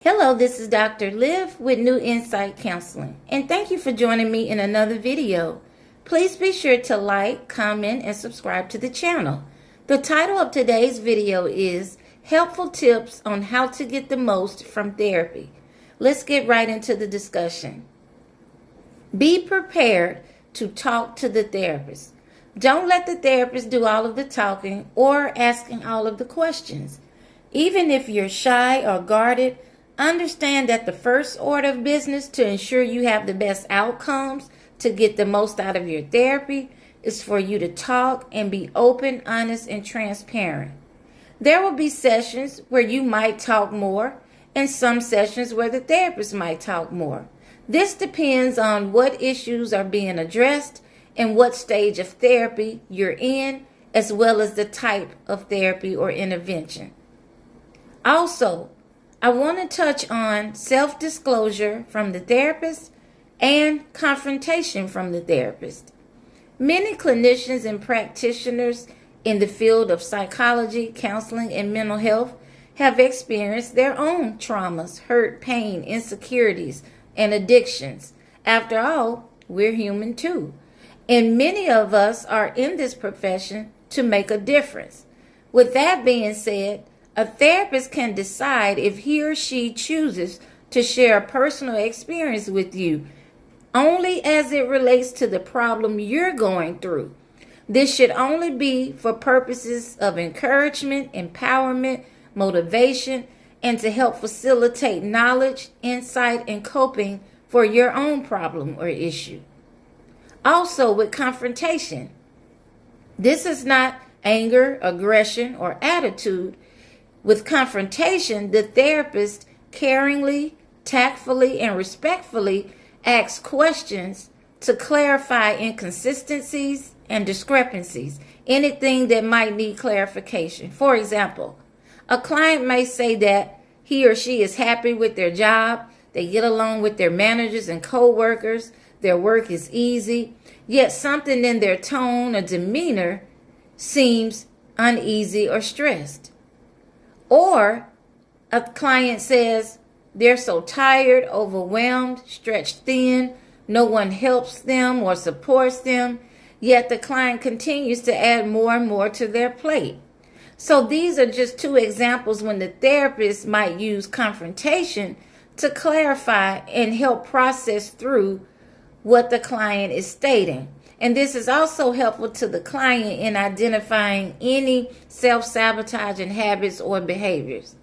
Hello, this is Dr. Liv with New Insight Counseling, and thank you for joining me in another video. Please be sure to like, comment, and subscribe to the channel. The title of today's video is Helpful Tips on How to Get the Most from Therapy. Let's get right into the discussion. Be prepared to talk to the therapist. Don't let the therapist do all of the talking or asking all of the questions. Even if you're shy or guarded, understand that the first order of business to ensure you have the best outcomes to get the most out of your therapy is for you to talk and be open, honest, and transparent. There will be sessions where you might talk more and some sessions where the therapist might talk more. This depends on what issues are being addressed and what stage of therapy you're in, as well as the type of therapy or intervention. Also, I want to touch on self-disclosure from the therapist and confrontation from the therapist. Many clinicians and practitioners in the field of psychology, counseling, and mental health have experienced their own traumas, hurt, pain, insecurities, and addictions. After all, we're human too. And many of us are in this profession to make a difference. With that being said, a therapist can decide if he or she chooses to share a personal experience with you only as it relates to the problem you're going through. This should only be for purposes of encouragement, empowerment, motivation, and to help facilitate knowledge, insight, and coping for your own problem or issue. Also, with confrontation, this is not anger, aggression, or attitude. With confrontation, the therapist caringly, tactfully, and respectfully asks questions to clarify inconsistencies and discrepancies, anything that might need clarification. For example, a client may say that he or she is happy with their job, they get along with their managers and co-workers, their work is easy, yet something in their tone or demeanor seems uneasy or stressed. Or a client says they're so tired, overwhelmed, stretched thin, no one helps them or supports them, yet the client continues to add more and more to their plate. So these are just two examples when the therapist might use confrontation to clarify and help process through what the client is stating. And this is also helpful to the client in identifying any self-sabotaging habits or behaviors.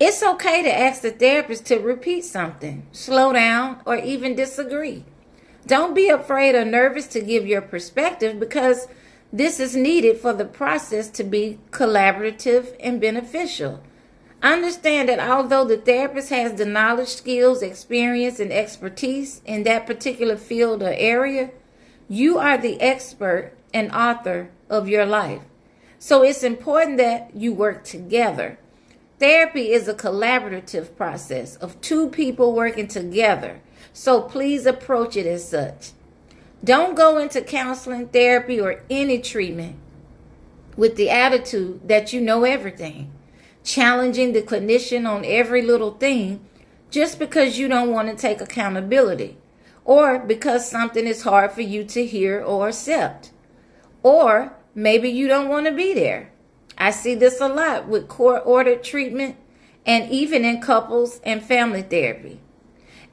It's okay to ask the therapist to repeat something, slow down, or even disagree. Don't be afraid or nervous to give your perspective because this is needed for the process to be collaborative and beneficial. Understand that although the therapist has the knowledge, skills, experience, and expertise in that particular field or area, you are the expert and author of your life. So it's important that you work together. Therapy is a collaborative process of two people working together. So please approach it as such. Don't go into counseling, therapy, or any treatment with the attitude that you know everything, challenging the clinician on every little thing just because you don't want to take accountability, or because something is hard for you to hear or accept, or maybe you don't want to be there. I see this a lot with court-ordered treatment and even in couples and family therapy.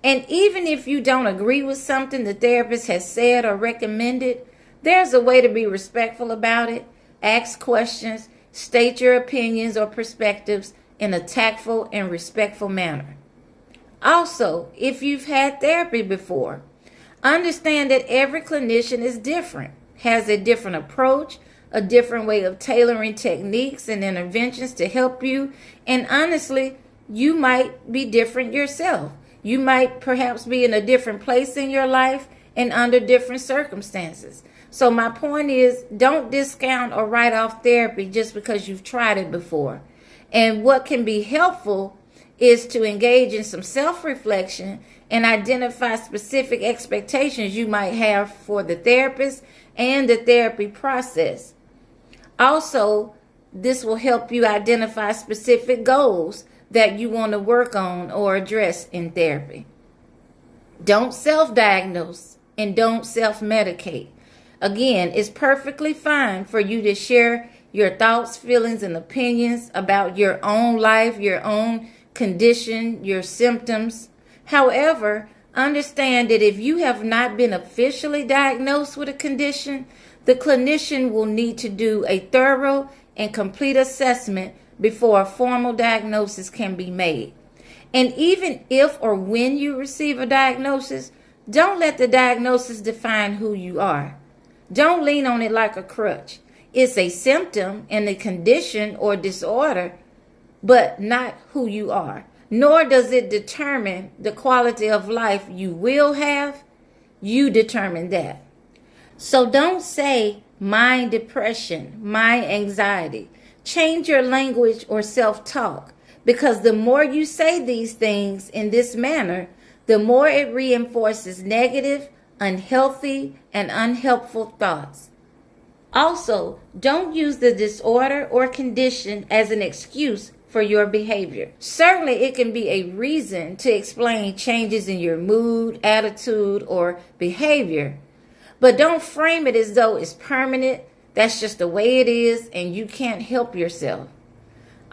And even if you don't agree with something the therapist has said or recommended, there's a way to be respectful about it, ask questions, state your opinions or perspectives in a tactful and respectful manner. Also, if you've had therapy before, understand that every clinician is different, has a different approach, a different way of tailoring techniques and interventions to help you, and honestly, you might be different yourself. You might perhaps be in a different place in your life and under different circumstances. So my point is, don't discount or write off therapy just because you've tried it before. And what can be helpful is to engage in some self-reflection and identify specific expectations you might have for the therapist and the therapy process. Also, this will help you identify specific goals that you want to work on or address in therapy. Don't self-diagnose and don't self-medicate. Again, it's perfectly fine for you to share your thoughts, feelings, and opinions about your own life, your own condition, your symptoms. However, understand that if you have not been officially diagnosed with a condition, the clinician will need to do a thorough and complete assessment before a formal diagnosis can be made. And even if or when you receive a diagnosis, don't let the diagnosis define who you are. Don't lean on it like a crutch. It's a symptom and a condition or disorder, but not who you are. Nor does it determine the quality of life you will have. You determine that. So don't say my depression, my anxiety. Change your language or self-talk, because the more you say these things in this manner, the more it reinforces negative, unhealthy, and unhelpful thoughts. Also, don't use the disorder or condition as an excuse for your behavior. Certainly, it can be a reason to explain changes in your mood, attitude, or behavior, but don't frame it as though it's permanent. That's just the way it is, and you can't help yourself.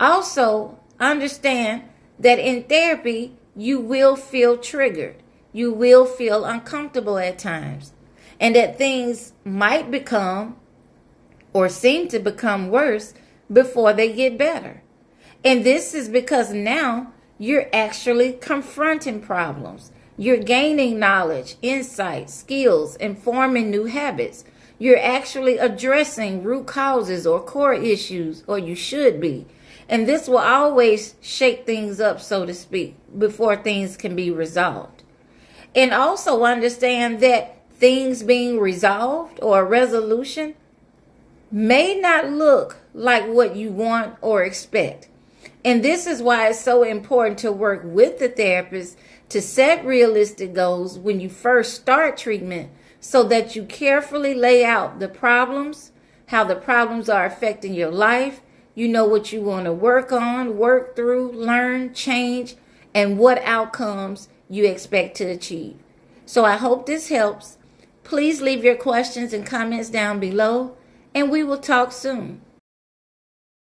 Also, understand that in therapy, you will feel triggered. You will feel uncomfortable at times, and that things might become or seem to become worse before they get better. And this is because now you're actually confronting problems. You're gaining knowledge, insight, skills, and forming new habits. You're actually addressing root causes or core issues, or you should be. And this will always shake things up, so to speak, before things can be resolved. And also understand that things being resolved or a resolution may not look like what you want or expect. And this is why it's so important to work with the therapist to set realistic goals when you first start treatment, so that you carefully lay out the problems, how the problems are affecting your life. You know what you want to work on, work through, learn, change, and what outcomes you expect to achieve. So I hope this helps. Please leave your questions and comments down below, and we will talk soon.